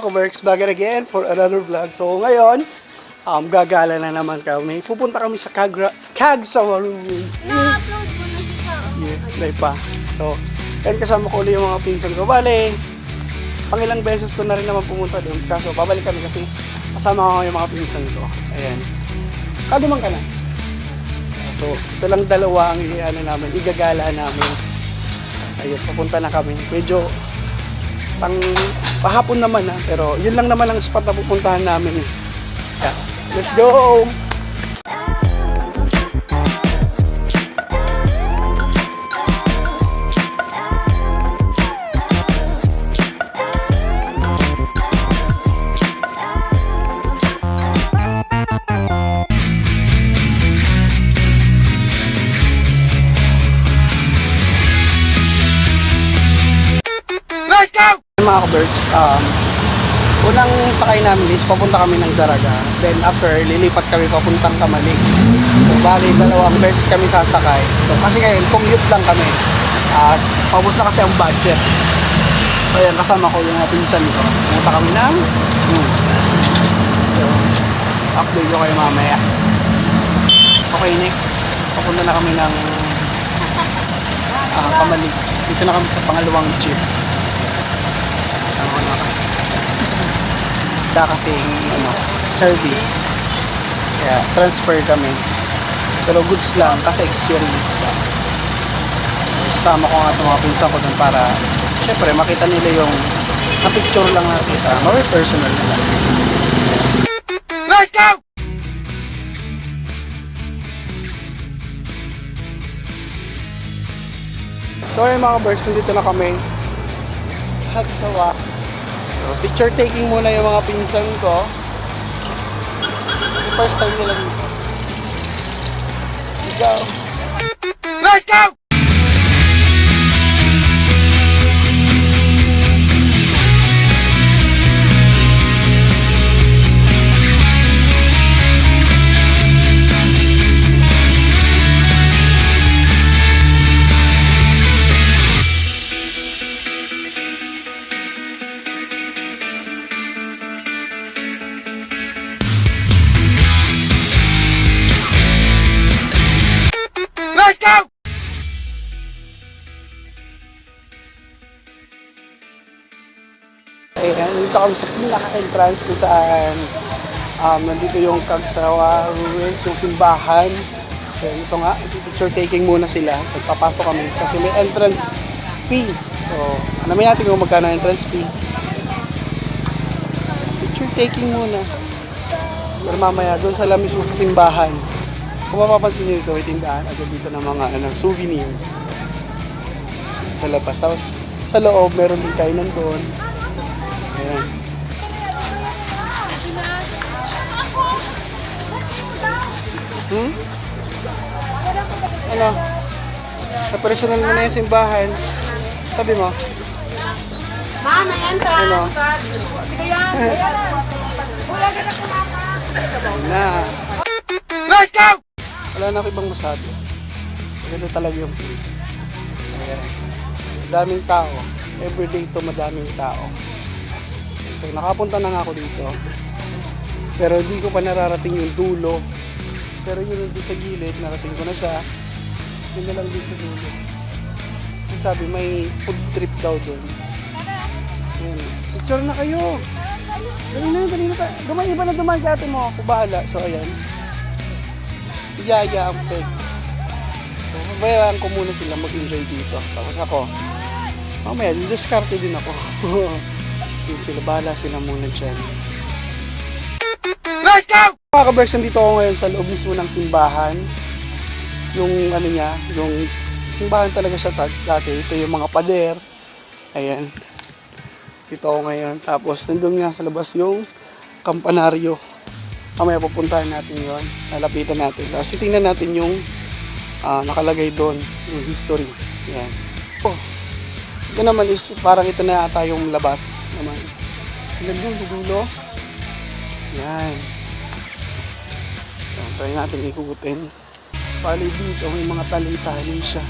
ka-works, back again for another vlog. So ngayon, gagala na naman kami. Pupunta kami sa Cagsawa Ruins. Na-upload mo na siya. Yeah, hindi pa. So, yan kasama ko ulit yung mga pinsan ko. Bale, pangilang beses ko na rin naman pumunta doon. Kaso, babalik kami kasi kasama ko yung mga pinsan ko. Ayan. Kadumang ka na. So, ito lang dalawa ang igagala namin. Ayun, pupunta na kami. Medyo pahapon naman pero yun lang naman ang spot na pupuntahan namin. Yeah. Let's go! Mga ka-birds, unang sakay namin is papunta kami ng Daraga. Then after, lilipat kami papuntang Kamalig. So bali, dalawang beses kami sasakay. So kasi ngayon, commute lang kami. At paubos na kasi ang budget. So ayan, kasama ko yung mga pinsan ko. Pumunta kami ng So, update ko kayo mamaya. Okay, next. Papunta na kami ng Kamalig. Dito na kami sa pangalawang jeep. Kasi service, kaya transfer kami, pero goods lang kasi experience lang. Sama ko nga itong mga pinsan ko dun para syempre makita nila yung sa picture lang nakita, more personal na lang. Let's go! So ayun mga birds, nandito na kami Cagsawa. So, picture taking muna yung mga pinsan ko. First time nila dito. Let's go! Let's go! Ayan, dito kami sa pinaka-entrance kung saan nandito yung Cagsawa Ruins, yung simbahan. So ito nga, picture taking muna sila. Pagpapasok kami kasi may entrance fee. So, alamin natin kung magkano entrance fee. Picture taking muna. Pero mamaya, doon sa mismo sa simbahan. Kung mapapansin nyo dito, may tindahan agad dito ng mga souvenirs. Sa labas. Tapos sa loob, meron din kainan doon. Ayan. Ano? Sa personal mo na yung simbahan. Sabi mo? Ma'am, ayan ka. Ano? Sige yan. Wala ka na kumapa. Na. Let's go! Wala na ako ibang masabi. Maganda talaga yung place. Ayan. Madaming tao. Everyday to madaming tao. So, nakapunta na nga ako dito. Pero hindi ko pa nararating yung dulo. Pero yun doon sa gilid, narating ko na siya. Yun na lang din sa dulo. So, sabi, may food trip daw doon. Ayan. Picture na kayo. Dali na. Gamay iba na dumaan ka ate mo. Ako bahala. So, ayan. Iyaya ang peg. So, mabayaan ko muna sila mag-enjoy dito. Tapos ako, mamaya, diskarte din ako. Yun sila, bahala sila muna dyan. Let's go! Mga ka-berks, nandito ako ngayon sa loob mismo ng simbahan. Yung ano niya, yung simbahan talaga siya dati. Ito yung mga pader. Ayan. Dito ako ngayon. Tapos nandun nga sa labas yung kampanaryo. Mamaya pupuntahan natin yon, lalapitan natin. Tapos titingnan natin yung nakalagay doon, yung history. Ayan. Oh, ito naman is parang ito na ata yung labas naman. Hanggang doon sa dulo. Yan. Try natin ikutin. Bali dito may mga tali-tali siya.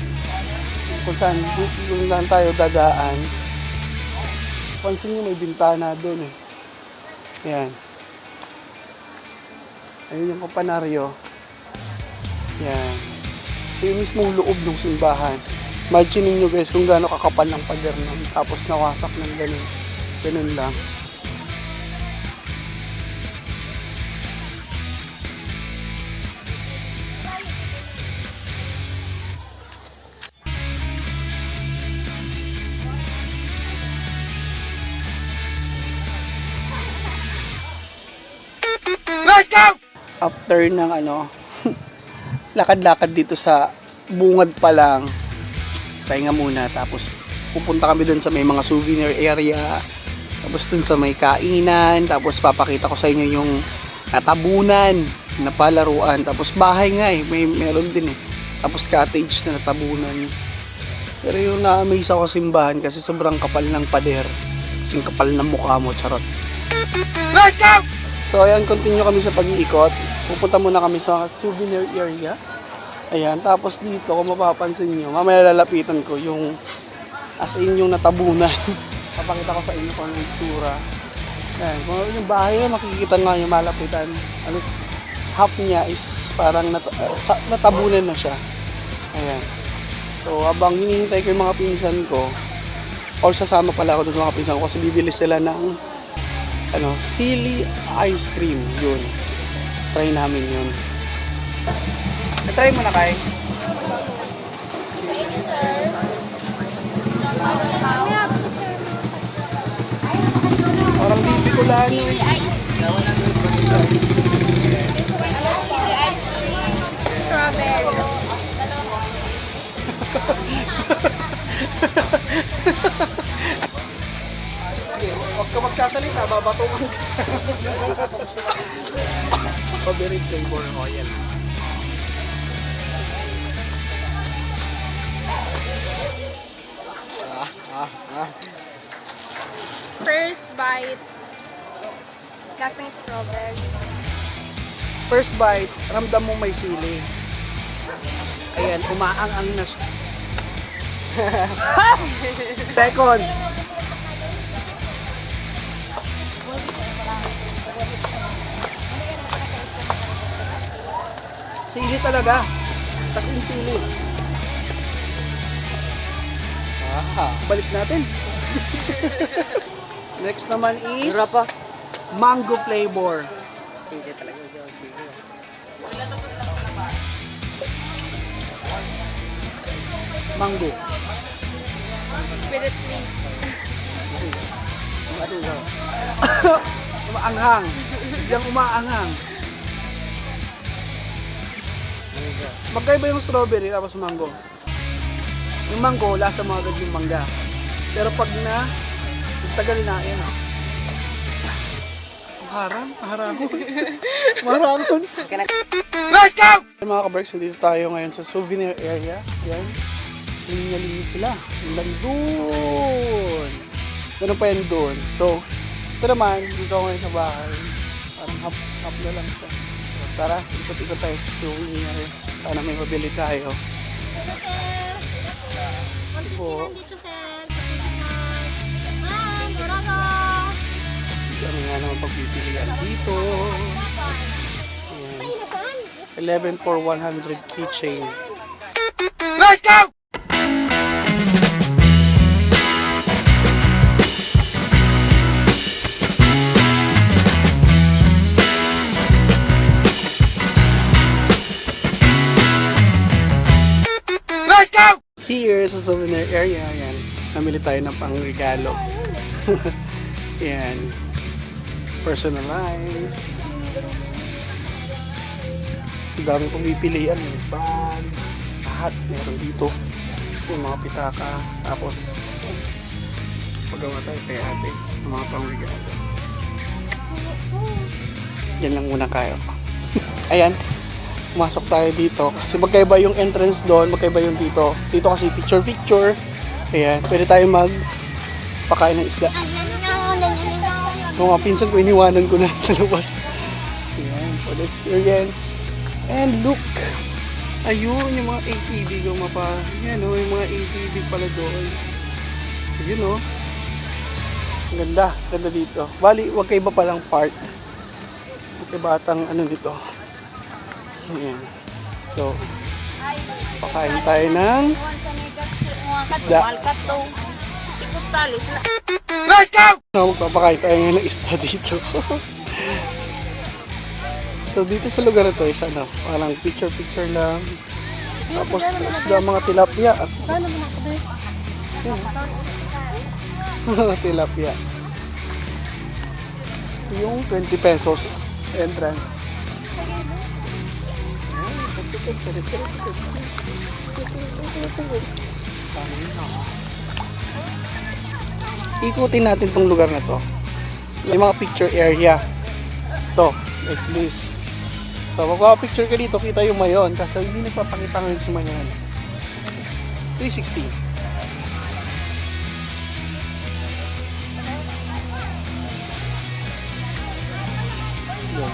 Kung saan dito lang tayo dadaan. Pansin nyo may bintana doon eh. Yan. Ayun yung kampanaryo. Yan. Ito yung mismong loob ng simbahan. Imagine niyo guys kung gaano kakapal ng pader nun. Tapos nawasak ng ganun. Ganun lang. Let's go! After ng lakad-lakad dito sa bungad pa lang, pahinga muna, tapos pupunta kami dun sa may mga souvenir area, tapos dun sa may kainan, tapos papakita ko sa inyo yung natabunan na palaruan, tapos bahay nga meron din tapos cottage na natabunan. Pero yung na-amaze ako sa simbahan kasi sobrang kapal ng pader, kasing kapal ng mukha mo, charot. Let's go! So ayan, continue kami sa pag-iikot. Pupunta muna kami sa souvenir area. Ayan, tapos dito kung mapapansin nyo, mamaya lalapitan ko yung as in yung natabunan. Papakita ko sa inyo kung anong itsura. Ayan, kung yung bahay na makikita nga yung malapitan. Alos, half niya is parang natabunan na siya. Ayan. So habang hinihintay ko yung mga pinsan ko, or sasama pala ako dun sa mga pinsan ko kasi bibili sila ng sili ice cream. Yun. Try namin yun. Try mo na, Kai. Parang bibi ko lang Chili ice cream. This one is chili ice cream. Strawberry. Huwag ka magsasalita, babatukan ka. Strawberry flavor oil. First bite. Lasang strawberry. First bite, ramdam mo may sili. Ayan, umaang-ang na siya. Second. Sili talaga. As in sili. Balik natin. Next naman is mango flavor. Mango. With it, please. Umaanghang. Biglang umaanghang. Magkaiba yung strawberry tapos mango. Yung mango, lasa mo agad yung mangga. Pero pag tagal na, yan Maharangon. Let's go! Mga kabarks, nandito tayo ngayon sa souvenir area. Yan. Linya-linya sila. Yung doon. Ganun pa yan doon. So, ito naman, dito ako ngayon sa bahay. Parang hap na lang siya. So, tara, ikot-ikot tayo sa souvenir. Sana may mabili tayo. Po. Kami nga naman pagpipilian dito. Ayan. 11 for 100 keychain. Let's go! Let's go! Here sa souvenir area, ayan, namili tayo ng pang-regalo. Ayan. Personalize. Ang dami kong pipilian. Bag, lahat. Meron dito. Yung mga pitaka. Tapos, pagawa tayo kay ate. Yung mga pang-regalo. Yan lang muna kayo. Ayan. Pumasok tayo dito. Kasi magkaiba yung entrance doon. Magkaiba yung dito. Dito kasi picture-picture. Ayan. Pwede tayo magpakain ng isda. Yung mga pinsan ko, iniwanan ko na sa labas. Ayan, for the experience. And look! Ayun, yung mga ATV Yan o, yung mga ATV pala doon. Ayun o. Ganda, ganda dito. Bali, wag kay iba palang part. Wag kay batang ano dito. Ayan. So, pakain tayo ng isda. Let's go! No, magpapakain tayo ngayon ng isda dito. So, dito sa lugar na to is ano, parang picture-picture lang. Tapos, isda mga tilapia. Tilapia. Yung 20 pesos entrance. Ikutin natin tong lugar na to. May mga picture area. To, like this. So, magpapapicture ka dito, kita yung mayon. Kasi hindi nagpapakita ngayon sa mayon. 360. Yun.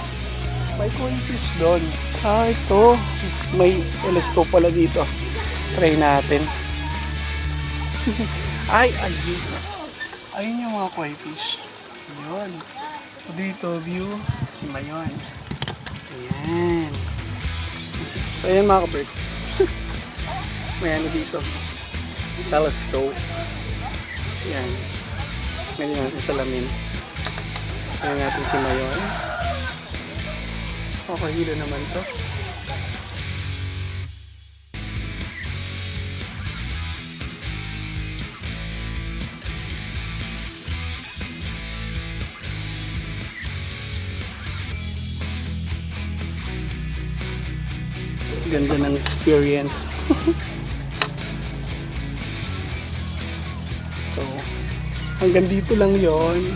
May coin fish doon. Ito. May telescope pala dito. Try natin. Ayun. Ayun yung mga koi fish. Ayun. Dito, view. Si mayon. Ayan. So, ayan mga ka-birds. May ano dito. Telescope. Ayan. Ngayon natin salamin. Ayan natin si mayon. Okay, hilo naman to. Ganda ng experience. So, hanggang dito lang yon.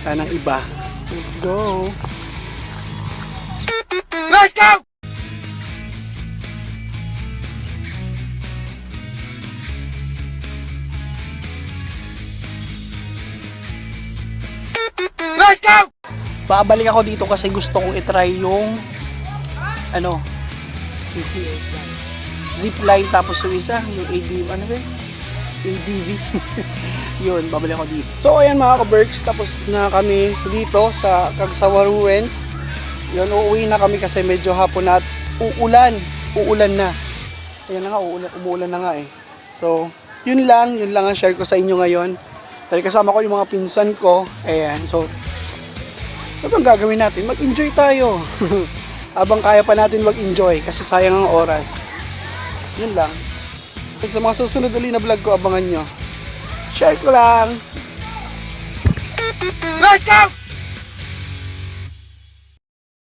Tanang iba. Let's go! Let's go! Let's go! Babalik ako dito kasi gusto kong itry yung ano, zip line, tapos yung isa, yung ADV, ano ba? ADV. Yun, babalik ako dito. So, ayan mga ka-berks, tapos na kami dito sa Cagsawa Ruins. Yun, uuwi na kami kasi medyo hapon at uulan na. Ayan na nga, umuulan na nga eh. So, yun lang ang share ko sa inyo ngayon. Dahil kasama ko yung mga pinsan ko. Ayan, so, ano bang gagawin natin? Mag-enjoy tayo. Habang kaya pa natin mag-enjoy kasi sayang ang oras. Yun lang. Sa mga susunod ulit na vlog ko, abangan nyo. Share ko lang. Let's go!